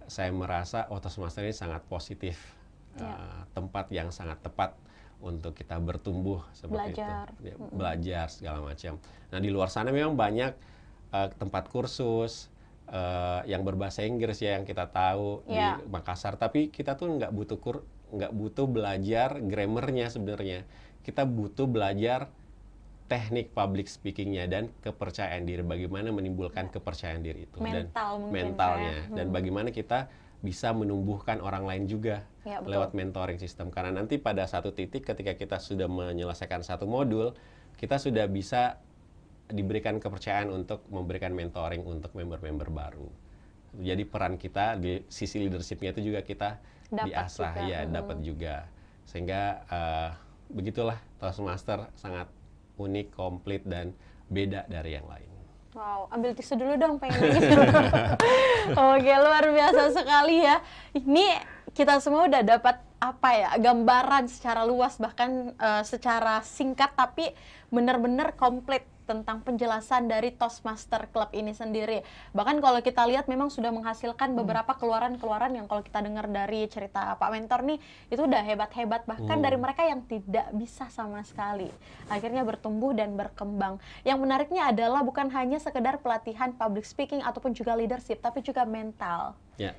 saya merasa Toastmaster ini sangat positif, tempat yang sangat tepat untuk kita bertumbuh seperti itu, belajar segala macam. Nah, di luar sana memang banyak tempat kursus yang berbahasa Inggris ya, yang kita tahu di Makassar, tapi kita tuh nggak butuh belajar grammarnya sebenarnya. Kita butuh belajar teknik public speakingnya dan kepercayaan diri, bagaimana menimbulkan kepercayaan diri itu dan mentalnya, dan bagaimana kita bisa menumbuhkan orang lain juga lewat mentoring sistem. Karena nanti pada satu titik ketika kita sudah menyelesaikan satu modul, kita sudah bisa diberikan kepercayaan untuk memberikan mentoring untuk member-member baru. Jadi peran kita di sisi leadershipnya itu juga kita diasah, dapat juga. Sehingga begitulah Toastmaster sangat unik, komplit, dan beda dari yang lain. Wow, ambil tisu dulu dong, pengen nangis. Oke, luar biasa sekali ya. Ini kita semua udah dapat apa ya, gambaran secara luas, bahkan secara singkat, tapi benar-benar komplit tentang penjelasan dari Toastmaster Club ini sendiri. Bahkan kalau kita lihat memang sudah menghasilkan beberapa keluaran-keluaran yang kalau kita dengar dari cerita Pak Mentor nih, itu udah hebat-hebat. Bahkan dari mereka yang tidak bisa sama sekali, akhirnya bertumbuh dan berkembang. Yang menariknya adalah bukan hanya sekedar pelatihan public speaking ataupun juga leadership, tapi juga mental. Ya,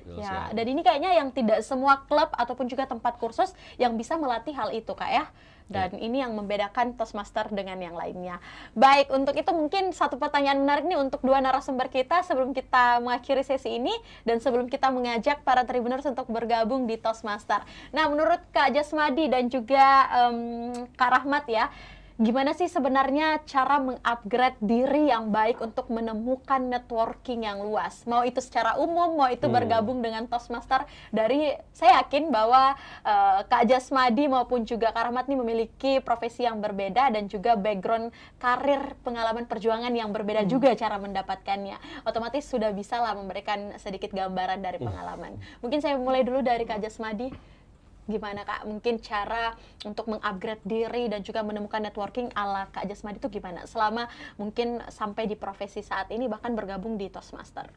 dan ini kayaknya yang tidak semua klub ataupun juga tempat kursus yang bisa melatih hal itu, Kak ya. Dan ini yang membedakan Toastmaster dengan yang lainnya. Baik, untuk itu mungkin satu pertanyaan menarik nih untuk dua narasumber kita sebelum kita mengakhiri sesi ini dan sebelum kita mengajak para Tribuners untuk bergabung di Toastmaster. Nah, menurut Kak Jasmadi dan juga Kak Rahmat ya, gimana sih sebenarnya cara mengupgrade diri yang baik untuk menemukan networking yang luas? Mau itu secara umum, mau itu bergabung dengan Toastmaster. Saya yakin bahwa Kak Jasmadi maupun juga Kak Rahmat ini memiliki profesi yang berbeda dan juga background karir pengalaman perjuangan yang berbeda juga cara mendapatkannya. Otomatis sudah bisa lah memberikan sedikit gambaran dari pengalaman. Mungkin saya mulai dulu dari Kak Jasmadi. Gimana Kak, mungkin cara untuk mengupgrade diri dan juga menemukan networking ala Kak Jasmadi itu gimana? Selama mungkin sampai di profesi saat ini bahkan bergabung di Toastmaster.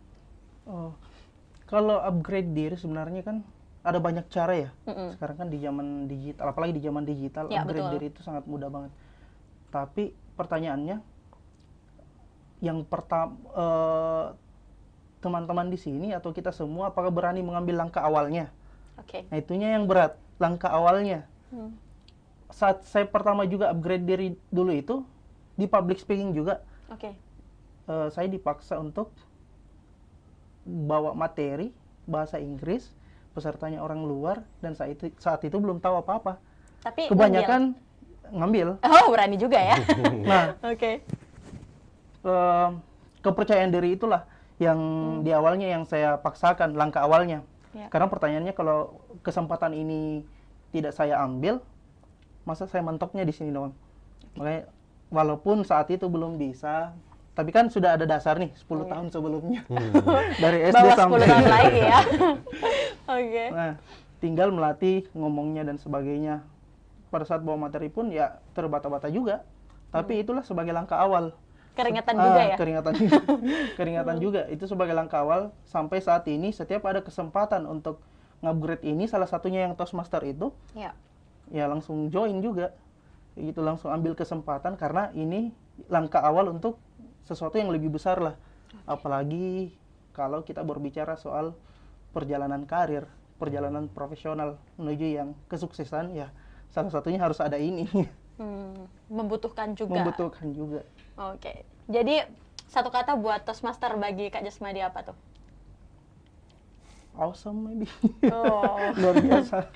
Kalau upgrade diri sebenarnya kan ada banyak cara ya. Sekarang kan di zaman digital, apalagi di zaman digital, upgrade diri itu sangat mudah banget. Tapi pertanyaannya, yang pertama, teman-teman di sini atau kita semua apakah berani mengambil langkah awalnya? Nah, itunya yang berat, langkah awalnya. Saat saya pertama juga upgrade diri dulu itu, di public speaking juga, saya dipaksa untuk bawa materi bahasa Inggris, pesertanya orang luar, dan saat itu belum tahu apa-apa. Tapi kebanyakan ngambil. Oh, berani juga ya. Nah, kepercayaan diri itulah yang di awalnya yang saya paksakan, langkah awalnya. Karena pertanyaannya, kalau kesempatan ini tidak saya ambil, masa saya mentoknya di sini doang. Makanya walaupun saat itu belum bisa, tapi kan sudah ada dasar nih 10 tahun sebelumnya. Dari SD sampai 10 tahun lagi ya. Nah, tinggal melatih ngomongnya dan sebagainya. Pada saat bawa materi pun ya terbata-bata juga. Tapi itulah sebagai langkah awal. Keringatan juga ya? Keringatan juga. Itu sebagai langkah awal sampai saat ini setiap ada kesempatan untuk ngupgrade ini, salah satunya yang Toastmaster itu, ya langsung join juga. Itu langsung ambil kesempatan karena ini langkah awal untuk sesuatu yang lebih besar lah. Apalagi kalau kita berbicara soal perjalanan karir, perjalanan profesional menuju yang kesuksesan, ya salah satunya harus ada ini. Membutuhkan juga. Membutuhkan juga. Jadi satu kata buat Toastmaster bagi Kak Jasmadi apa tuh? Awesome maybe. Luar biasa.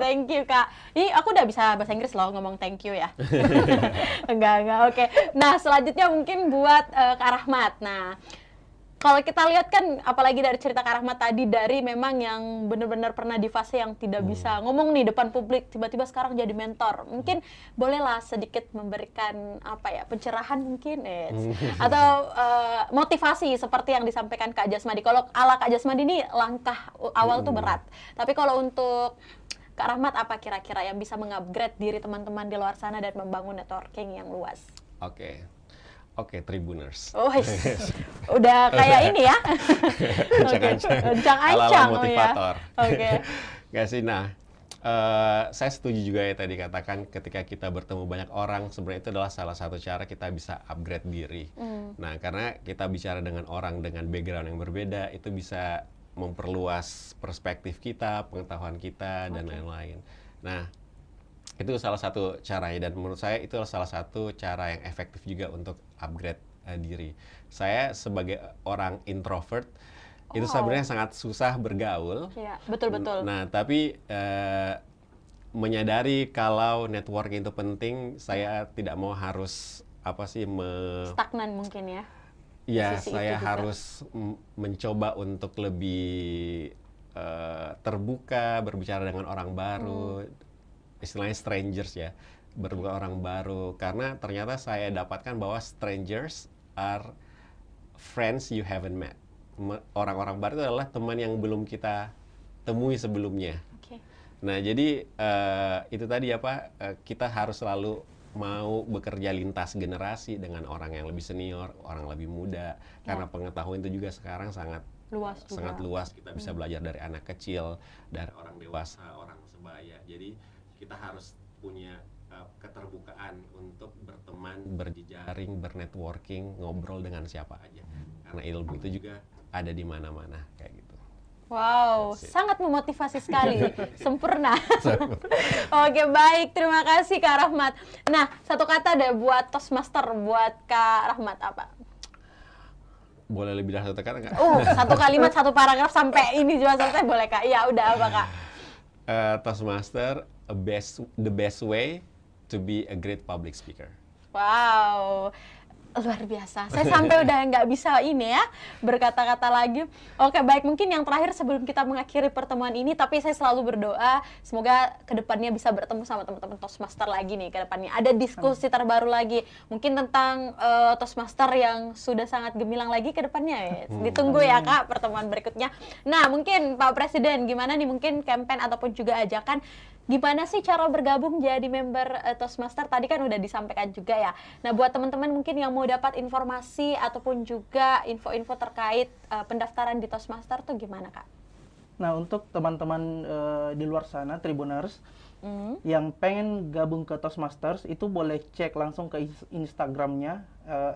Thank you Kak. Aku udah bisa bahasa Inggris loh ngomong thank you ya. Enggak. Nah, selanjutnya mungkin buat Kak Rahmat. Nah, kalau kita lihat kan, apalagi dari cerita Kak Rahmat tadi, dari memang yang benar-benar pernah di fase yang tidak bisa ngomong nih depan publik, tiba-tiba sekarang jadi mentor. Mungkin bolehlah sedikit memberikan pencerahan mungkin, atau motivasi seperti yang disampaikan Kak Jasmadi. Kalau ala Kak Jasmadi ini langkah awal tuh berat. Tapi kalau untuk Kak Rahmat, apa kira-kira yang bisa mengupgrade diri teman-teman di luar sana dan membangun networking yang luas? Oke, Tribuners. Udah kayak ini ya. Ancang-ancang motivator. Gak sih, nah, saya setuju juga ya tadi katakan ketika kita bertemu banyak orang, sebenarnya itu adalah salah satu cara kita bisa upgrade diri. Nah, karena kita bicara dengan orang dengan background yang berbeda, itu bisa memperluas perspektif kita, pengetahuan kita, dan lain-lain. Nah, Itu salah satu caranya, dan menurut saya itu salah satu cara yang efektif juga untuk upgrade diri. Saya sebagai orang introvert itu sebenarnya sangat susah bergaul. Iya, betul-betul. Nah, tapi menyadari kalau networking itu penting, saya tidak mau harus stagnan mungkin ya. Ya, saya harus mencoba untuk lebih terbuka, berbicara dengan orang baru, istilahnya strangers ya, berbuka orang baru, karena ternyata saya dapatkan bahwa strangers are friends you haven't met. Orang-orang baru itu adalah teman yang belum kita temui sebelumnya. Nah, jadi itu tadi kita harus selalu mau bekerja lintas generasi dengan orang yang lebih senior, orang lebih muda, karena pengetahuan itu juga sekarang sangat luas. Kita bisa belajar dari anak kecil, dari orang dewasa, orang sebaya. Jadi kita harus punya keterbukaan untuk berteman, berjejaring, bernetworking, ngobrol dengan siapa aja. Karena ilmu itu juga ada di mana-mana kayak gitu. Wow, sangat memotivasi sekali. Sempurna. Oke, baik. Terima kasih Kak Rahmat. Nah, satu kata deh buat Toastmaster, buat Kak Rahmat apa? Boleh lebih dari satu kata nggak? Satu kalimat, satu paragraf sampai ini juga selesai boleh Kak? Iya, udah apa Kak? Toastmaster, the best way to be a great public speaker. Wow, luar biasa. Saya sampai udah nggak bisa ini ya, berkata-kata lagi. Oke, baik. Mungkin yang terakhir sebelum kita mengakhiri pertemuan ini, tapi saya selalu berdoa semoga kedepannya bisa bertemu sama teman-teman Toastmaster lagi nih. Kedepannya ada diskusi terbaru lagi. Mungkin tentang Toastmaster yang sudah sangat gemilang lagi kedepannya. Ditunggu ya Kak pertemuan berikutnya. Nah, mungkin Pak Presiden, gimana nih mungkin campaign ataupun juga ajakan gimana sih cara bergabung jadi member Toastmaster? Tadi kan udah disampaikan juga ya. Nah, buat teman-teman mungkin yang mau dapat informasi ataupun juga info-info terkait pendaftaran di Toastmaster tuh gimana Kak? Nah, untuk teman-teman di luar sana, Tribuners, yang pengen gabung ke Toastmasters, itu boleh cek langsung ke Instagramnya,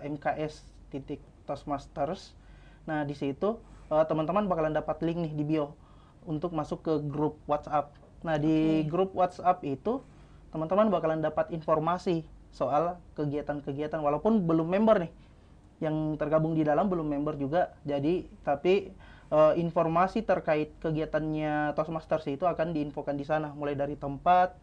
mks.toastmasters. Nah, di situ teman-teman bakalan dapat link nih di bio untuk masuk ke grup WhatsApp. Nah, di grup WhatsApp itu teman-teman bakalan dapat informasi soal kegiatan-kegiatan, walaupun belum member nih. Yang tergabung di dalam belum member juga. Jadi, tapi informasi terkait kegiatannya Toastmasters itu akan diinfokan di sana, mulai dari tempat,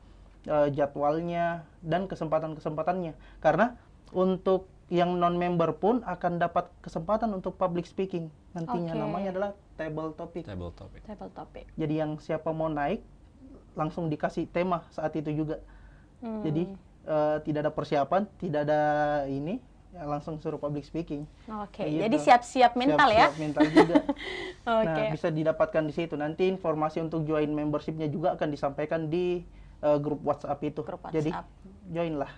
jadwalnya, dan kesempatan-kesempatannya. Karena untuk yang non-member pun akan dapat kesempatan untuk public speaking. Nantinya namanya adalah table topic. Jadi yang siapa mau naik, langsung dikasih tema saat itu juga. Jadi tidak ada persiapan, tidak ada ini, ya langsung suruh public speaking. Gitu. Jadi siap-siap mental ya. Siap mental juga. Nah, bisa didapatkan di situ. Nanti informasi untuk join membershipnya juga akan disampaikan di grup WhatsApp itu. Jadi join lah.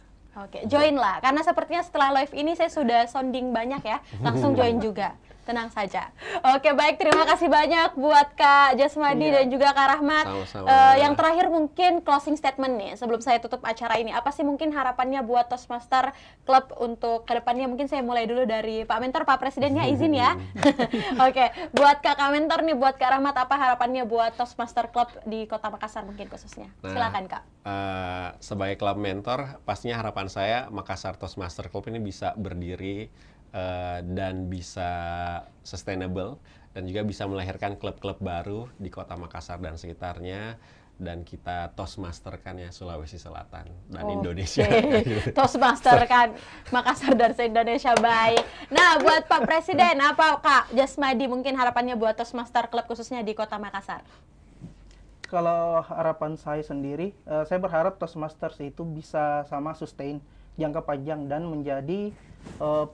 Join lah. Karena sepertinya setelah live ini saya sudah sounding banyak ya. Langsung join juga. Tenang saja. Oke, baik. Terima kasih banyak buat Kak Jasmadi dan juga Kak Rahmat. Yang terakhir mungkin closing statement nih sebelum saya tutup acara ini. Apa sih mungkin harapannya buat Toastmaster Club untuk kedepannya? Mungkin saya mulai dulu dari Pak Mentor, Pak Presidennya izin ya. Oke, buat Kak Mentor nih, buat Kak Rahmat, apa harapannya buat Toastmaster Club di Kota Makassar mungkin khususnya? Silakan Kak. Sebagai klub mentor, pastinya harapan saya Makassar Toastmaster Club ini bisa berdiri dan bisa sustainable, dan juga bisa melahirkan klub-klub baru di Kota Makassar dan sekitarnya, dan kita Toastmaster-kan ya Sulawesi Selatan dan Indonesia. Toastmaster-kan Makassar dan se-Indonesia, baik. Nah, buat Pak Presiden, apa Kak Jasmadi mungkin harapannya buat Toastmaster Club khususnya di Kota Makassar? Kalau harapan saya sendiri, saya berharap Toastmasters itu bisa sama sustain jangka panjang dan menjadi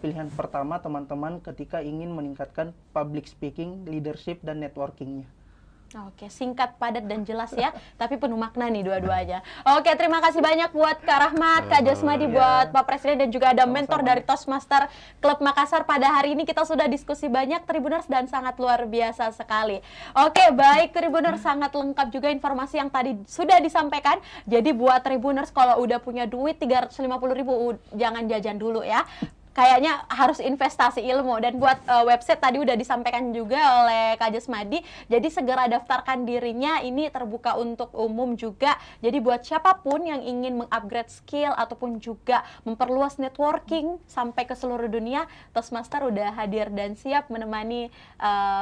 pilihan pertama teman-teman ketika ingin meningkatkan public speaking, leadership, dan networkingnya. Oke, singkat, padat, dan jelas ya, tapi penuh makna nih dua-duanya. Oke, terima kasih banyak buat Kak Rahmat, Kak Jasmadi, buat Pak Presiden, dan juga ada mentor dari Toastmaster Club Makassar. Pada hari ini kita sudah diskusi banyak Tribuners dan sangat luar biasa sekali. Oke, baik Tribuners, sangat lengkap juga informasi yang tadi sudah disampaikan. Jadi buat Tribuners kalau udah punya duit 350.000 jangan jajan dulu ya. kayaknya harus investasi ilmu. Dan buat website tadi udah disampaikan juga oleh Kak Jasmadi, jadi segera daftarkan dirinya, ini terbuka untuk umum juga. Jadi buat siapapun yang ingin mengupgrade skill ataupun juga memperluas networking sampai ke seluruh dunia, Toastmaster udah hadir dan siap menemani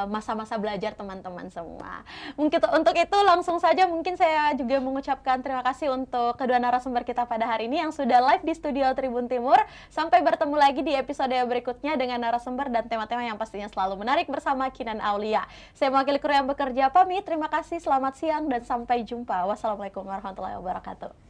masa-masa belajar teman-teman semua. Mungkin untuk itu langsung saja mungkin saya juga mengucapkan terima kasih untuk kedua narasumber kita pada hari ini yang sudah live di studio Tribun Timur. Sampai bertemu lagi di episode berikutnya dengan narasumber dan tema-tema yang pastinya selalu menarik bersama Kinan Aulia. Saya mewakili kru yang bekerja pamit. Terima kasih, selamat siang dan sampai jumpa. Wassalamualaikum warahmatullahi wabarakatuh.